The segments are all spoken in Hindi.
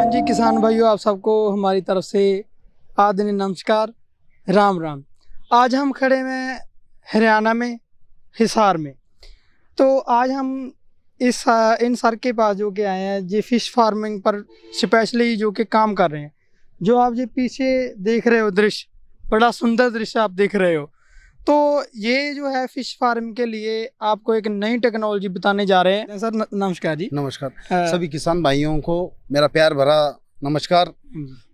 जी किसान भाइयों, आप सबको हमारी तरफ से आदरणीय नमस्कार, राम राम। आज हम खड़े हैं हरियाणा में हिसार में। तो आज हम इन सर के पास जो कि आए हैं जी फिश फार्मिंग पर स्पेशली जो कि काम कर रहे हैं। जो आप ये पीछे देख रहे हो दृश्य, बड़ा सुंदर दृश्य आप देख रहे हो। तो ये जो है फिश फार्म के लिए आपको एक नई टेक्नोलॉजी बताने जा रहे हैं। सर नमस्कार जी। नमस्कार सभी किसान भाइयों को मेरा प्यार भरा नमस्कार।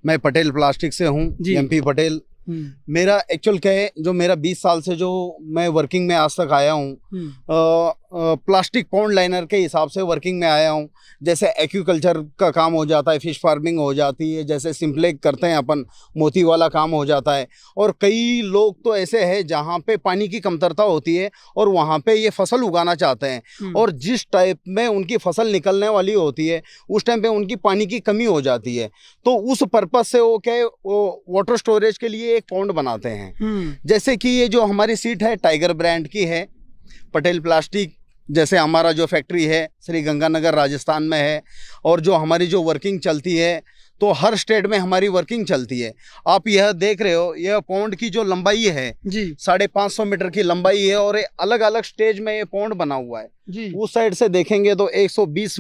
मैं पटेल प्लास्टिक से हूँ, एमपी पटेल। मेरा एक्चुअल क्या है, जो मेरा 20 साल से जो मैं वर्किंग में आज तक आया हूँ, प्लास्टिक पॉन्ड लाइनर के हिसाब से वर्किंग में आया हूँ। जैसे एक्वाकल्चर का काम हो जाता है, फिश फार्मिंग हो जाती है, जैसे सिंपलेक करते हैं अपन, मोती वाला काम हो जाता है। और कई लोग तो ऐसे हैं जहाँ पे पानी की कमतरता होती है और वहाँ पे ये फसल उगाना चाहते हैं, और जिस टाइप में उनकी फसल निकलने वाली होती है उस टाइम पे उनकी पानी की कमी हो जाती है। तो उस पर्पज से वो क्या, वो वाटर स्टोरेज के लिए एक पॉन्ड बनाते हैं। जैसे कि ये जो हमारी सीट है टाइगर ब्रांड की है, पटेल प्लास्टिक। जैसे हमारा जो फैक्ट्री है श्री गंगानगर राजस्थान में है, और जो हमारी जो वर्किंग चलती है तो हर स्टेट में हमारी वर्किंग चलती है। आप यह देख रहे हो, यह पॉन्ड की जो लंबाई है जी 550 मीटर की लंबाई है, और अलग अलग स्टेज में ये पॉन्ड बना हुआ है जी। उस साइड से देखेंगे तो 120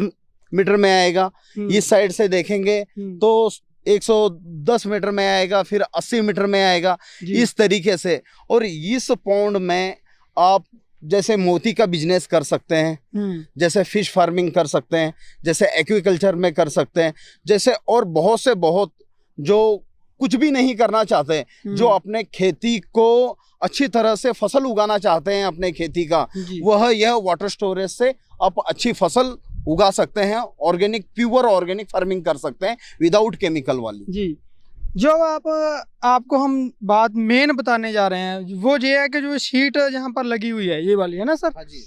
मीटर में आएगा, इस साइड से देखेंगे तो 110 मीटर में आएगा, फिर 80 मीटर में आएगा, इस तरीके से। और इस पॉन्ड में आप जैसे मोती का बिजनेस कर सकते हैं, जैसे फिश फार्मिंग कर सकते हैं, जैसे एक्वाकल्चर में कर सकते हैं, जैसे और बहुत से बहुत जो कुछ भी नहीं करना चाहते, जो अपने खेती को अच्छी तरह से फसल उगाना चाहते हैं अपने खेती का, वह यह वाटर स्टोरेज से आप अच्छी फसल उगा सकते हैं। ऑर्गेनिक, प्योर ऑर्गेनिक फार्मिंग कर सकते हैं विदाउट केमिकल वाली जी। जो आपको हम बात मेन बताने जा रहे हैं वो ये है कि जो शीट जहाँ पर लगी हुई है, ये वाली है ना सर? हाँ जी।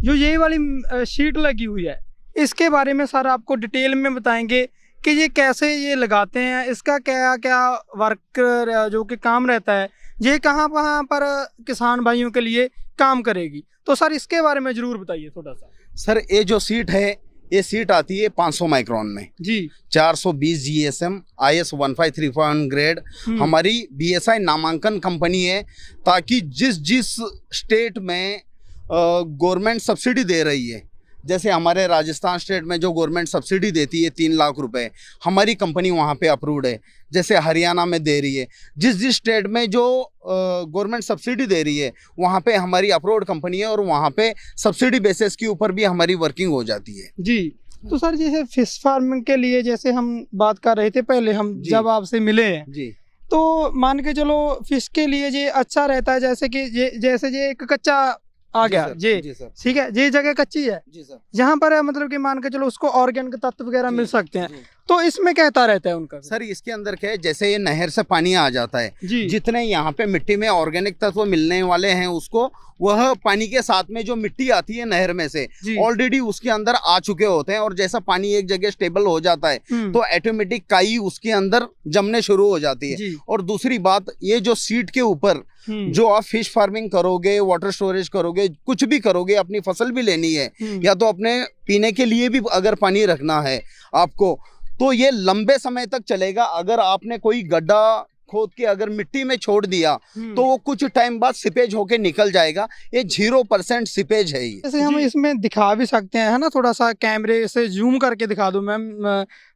जो ये वाली शीट लगी हुई है, इसके बारे में सर आपको डिटेल में बताएंगे कि ये कैसे ये लगाते हैं, इसका क्या क्या वर्क जो कि काम रहता है, ये कहाँ पर किसान भाइयों के लिए काम करेगी। तो सर इसके बारे में जरूर बताइए थोड़ा सा। सर ये जो सीट है, ये सीट आती है 500 माइक्रोन में जी, 420 GSM IS 1531 ग्रेड। हमारी BSI नामांकन कंपनी है, ताकि जिस स्टेट में गवर्नमेंट सब्सिडी दे रही है, जैसे हमारे राजस्थान स्टेट में जो गवर्नमेंट सब्सिडी देती है 3 लाख रुपए, हमारी कंपनी वहाँ पे अप्रूव्ड है। जैसे हरियाणा में दे रही है, जिस स्टेट में जो गवर्नमेंट सब्सिडी दे रही है वहाँ पे हमारी अप्रूव्ड कंपनी है, और वहाँ पे सब्सिडी बेसिस के ऊपर भी हमारी वर्किंग हो जाती है जी। तो सर जैसे फिश फार्मिंग के लिए जैसे हम बात कर रहे थे पहले, हम जब आपसे मिले हैं जी, तो मान के चलो फिश के लिए ये अच्छा रहता है, जैसे कि ये एक कच्चा आ गया जी, ठीक है, ये जगह कच्ची है जी सर, जहाँ पर मतलब कि मान के चलो उसको ऑर्गेनिक तत्व वगैरह मिल सकते हैं। तो इसमें कहता रहता है उनका सर, इसके अंदर क्या है, जैसे ये नहर से पानी आ जाता है, जितने यहाँ पे मिट्टी में ऑर्गेनिक तत्व मिलने वाले हैं उसको, वह पानी के साथ में जो मिट्टी आती है नहर में से ऑलरेडी उसके अंदर आ चुके होते हैं। और जैसा पानी एक जगह स्टेबल हो जाता है तो ऑटोमेटिक काई उसके अंदर जमने शुरू हो जाती है। और दूसरी बात, ये जो सीट के ऊपर जो आप फिश फार्मिंग करोगे, वाटर स्टोरेज करोगे, कुछ भी करोगे, अपनी फसल भी लेनी है या तो अपने पीने के लिए भी अगर पानी रखना है आपको, तो ये लंबे समय तक चलेगा। अगर आपने कोई गड्ढा खोद के अगर मिट्टी में छोड़ दिया तो वो कुछ टाइम बाद सिपेज होके निकल जाएगा। ये 0% सिपेज है। जैसे हम इसमें दिखा भी सकते हैं, है ना, थोड़ा सा कैमरे से जूम करके दिखा दूं मैम,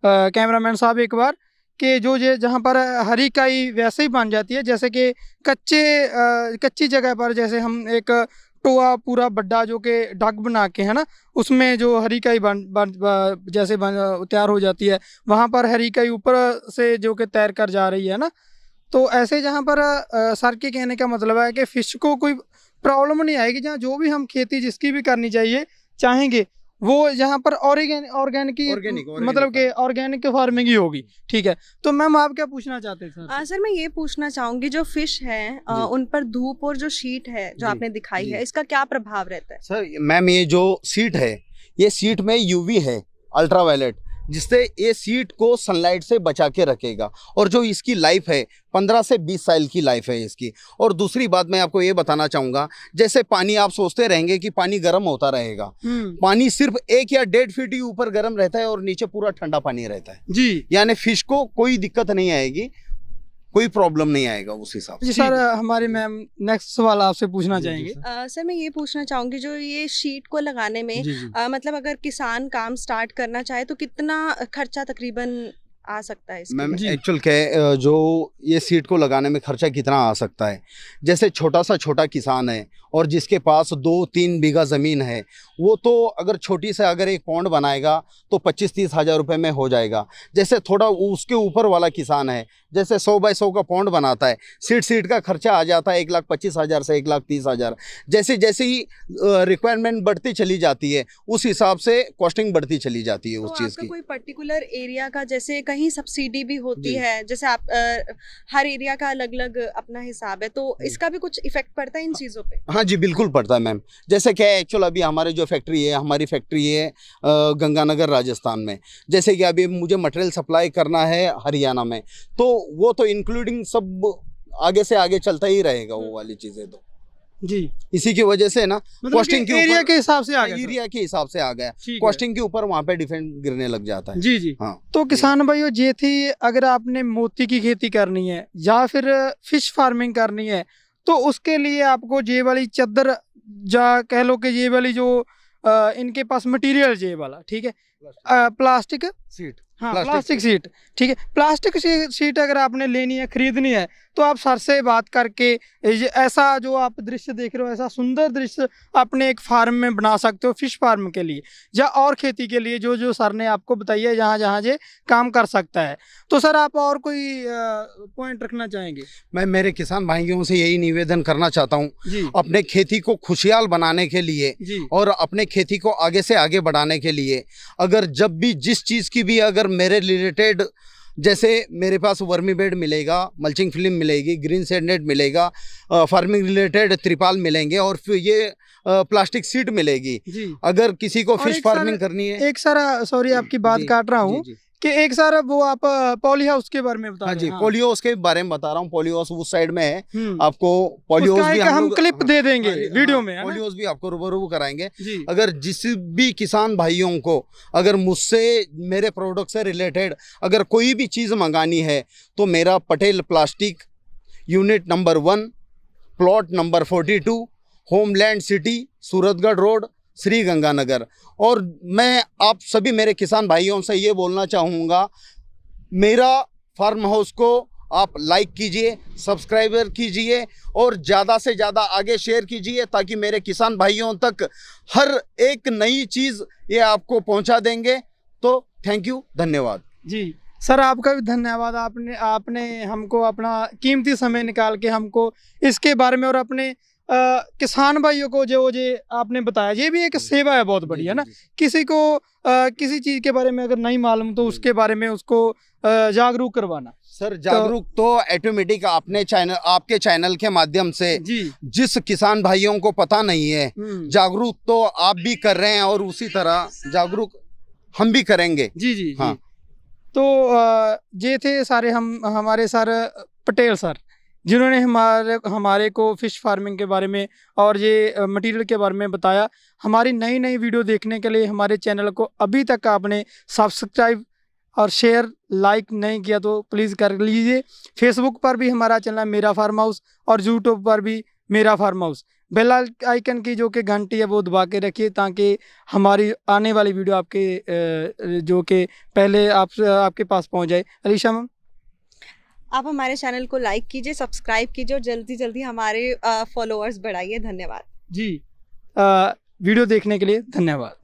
कैमरामैन साहब एक बार, कि जो ये जहाँ पर हरी काई वैसे ही बन जाती है, जैसे कि कच्ची जगह पर जैसे हम एक टोआ पूरा बड्डा जो कि ढक बना के, है ना, उसमें जो हरी काई जैसे तैयार हो जाती है, वहाँ पर हरी काई ऊपर से जो कि तैर कर जा रही है ना। तो ऐसे जहाँ पर सर के कहने का मतलब है कि फिश को कोई प्रॉब्लम नहीं आएगी, जहाँ जो भी हम खेती जिसकी भी करनी चाहिए चाहेंगे वो यहाँ पर ऑर्गेनिक मतलब कि ऑर्गेनिक फार्मिंग ही होगी। ठीक है, तो मैम आप क्या पूछना चाहते हैं? सर मैं ये पूछना चाहूंगी, जो फिश है उन पर धूप और जो शीट है जो आपने दिखाई है, इसका क्या प्रभाव रहता है? सर मैम, ये जो सीट है, ये सीट में UV है, अल्ट्रावायलेट, जिससे ये सीट को सनलाइट से बचा के रखेगा। और जो इसकी लाइफ है 15 से 20 साल की लाइफ है इसकी। और दूसरी बात मैं आपको ये बताना चाहूँगा, जैसे पानी आप सोचते रहेंगे कि पानी गर्म होता रहेगा, पानी सिर्फ 1 या 1.5 फीट ही ऊपर गर्म रहता है और नीचे पूरा ठंडा पानी रहता है जी। यानी फिश को कोई दिक्कत नहीं आएगी, कोई प्रॉब्लम नहीं आएगा उस हिसाब से। जी सर, हमारी मैम नेक्स्ट सवाल आपसे पूछना चाहेंगे। सर मैं ये पूछना चाहूँगी, जो ये शीट को लगाने में मतलब अगर किसान काम स्टार्ट करना चाहे तो कितना खर्चा तकरीबन आ सकता है इसके? मैम एक्चुअल क्या जो ये सीट को लगाने में खर्चा कितना आ सकता है, जैसे छोटा किसान है और जिसके पास 2-3 बीघा ज़मीन है, वो तो अगर छोटी से अगर एक पॉन्ड बनाएगा तो 25-30 हज़ार रुपये में हो जाएगा। जैसे थोड़ा उसके ऊपर वाला किसान है, जैसे 100 बाई 100 का पॉन्ड बनाता है, सीट का खर्चा आ जाता है 1,25,000 से 1,30,000। जैसे जैसे ही रिक्वायरमेंट बढ़ती चली जाती है उस हिसाब से कॉस्टिंग बढ़ती चली जाती है उस चीज़ की। कोई पर्टिकुलर एरिया का, जैसे कहीं सब्सिडी भी होती है, जैसे आप हर एरिया का अलग अलग अपना हिसाब है, तो इसका भी कुछ इफेक्ट पड़ता है इन चीज़ों पे? हाँ जी बिल्कुल पड़ता है मैम। जैसे क्या है एक्चुअल अभी हमारे जो फैक्ट्री है, हमारी फैक्ट्री है गंगानगर राजस्थान में। जैसे कि अभी मुझे मटेरियल सप्लाई करना है हरियाणा में, तो वो तो इंक्लूडिंग सब आगे से आगे चलता ही रहेगा वो वाली चीज़ें तो जी। इसी की वजह से ना कॉस्टिंग के एरिया के हिसाब से आ गया, एरिया के हिसाब से आ गया, कॉस्टिंग के ऊपर वहाँ पे डिफेंड गिरने लग जाता है। जी जी। हाँ तो किसान भाइयों, ये थी अगर आपने मोती की खेती करनी है या फिर फिश फार्मिंग करनी है तो उसके लिए आपको ये वाली चादर या कह लो कि ये वाली जो इनके पास मटेरियल ये वाला, ठीक है, प्लास्टिक सीट, हाँ प्लास्टिक सीट, ठीक है। प्लास्टिक सीट अगर आपने लेनी है, खरीदनी है, तो आप सर से बात करके ऐसा जो आप दृश्य देख रहे हो, ऐसा सुंदर दृश्य अपने एक फार्म में बना सकते हो, फिश फार्म के लिए या और खेती के लिए, जो जो सर ने आपको बताई है जहाँ जहाँ ये काम कर सकता है। तो सर आप और कोई पॉइंट रखना चाहेंगे? मैं मेरे किसान भाइयों से यही निवेदन करना चाहता हूँ, अपने खेती को खुशहाल बनाने के लिए और अपने खेती को आगे से आगे बढ़ाने के लिए, अगर जब भी जिस चीज़ की भी अगर मेरे रिलेटेड, जैसे मेरे पास वर्मी बेड मिलेगा, मल्चिंग फिल्म मिलेगी, ग्रीन शेड नेट मिलेगा, फार्मिंग रिलेटेड त्रिपाल मिलेंगे और फिर ये प्लास्टिक सीट मिलेगी। अगर किसी को फिश फार्मिंग करनी है, एक सर सॉरी आपकी बात काट रहा हूँ कि एक सर वो आप पॉली हाउस के बारे में बता रहे हैं। हाँ जी, पॉली हाउस के बारे में बता रहा हूँ। पॉली हाउस उस साइड में है, आपको पॉली हाउस भी हम क्लिप दे देंगे वीडियो में, पॉली हाउस भी आपको रूबरू कराएंगे। अगर जिस भी किसान भाइयों को अगर मुझसे मेरे प्रोडक्ट से रिलेटेड अगर कोई भी चीज़ मंगानी है तो मेरा Patel plastic, unit number 1, plot number 42, homeland city, Suratgarh road, Shri Ganganagar. और मैं आप सभी मेरे किसान भाइयों से ये बोलना चाहूँगा, मेरा फार्म हाउस को आप लाइक कीजिए, सब्सक्राइबर कीजिए और ज़्यादा से ज़्यादा आगे शेयर कीजिए, ताकि मेरे किसान भाइयों तक हर एक नई चीज़ ये आपको पहुंचा देंगे। तो थैंक यू, धन्यवाद जी। सर आपका भी धन्यवाद, आपने हमको अपना कीमती समय निकाल के हमको इसके बारे में और अपने किसान भाइयों को जो आपने बताया, ये भी एक सेवा है बहुत बड़ी, है ना। किसी को किसी चीज़ के बारे में अगर नहीं मालूम तो उसके बारे में उसको जागरूक करवाना। सर जागरूक तो ऑटोमेटिक आपके चैनल के माध्यम से जिस किसान भाइयों को पता नहीं है, जागरूक तो आप भी कर रहे हैं और उसी तरह जागरूक हम भी करेंगे। जी जी हाँ। तो ये थे सारे हमारे सर पटेल सर, जिन्होंने हमारे को फ़िश फार्मिंग के बारे में और ये मटेरियल के बारे में बताया। हमारी नई नई वीडियो देखने के लिए हमारे चैनल को अभी तक आपने सब्सक्राइब और शेयर लाइक नहीं किया तो प्लीज़ कर लीजिए। फेसबुक पर भी हमारा चैनल मेरा फार्म हाउस और यूट्यूब पर भी मेरा फार्म हाउस। बेल आइकन की जो कि घंटी है वो दबा के रखिए, ताकि हमारी आने वाली वीडियो आपके जो कि पहले आपके पास पहुंच जाए। अलीशा मैम, आप हमारे चैनल को लाइक कीजिए, सब्सक्राइब कीजिए और जल्दी जल्दी हमारे फॉलोअर्स बढ़ाइए। धन्यवाद जी। वीडियो देखने के लिए धन्यवाद।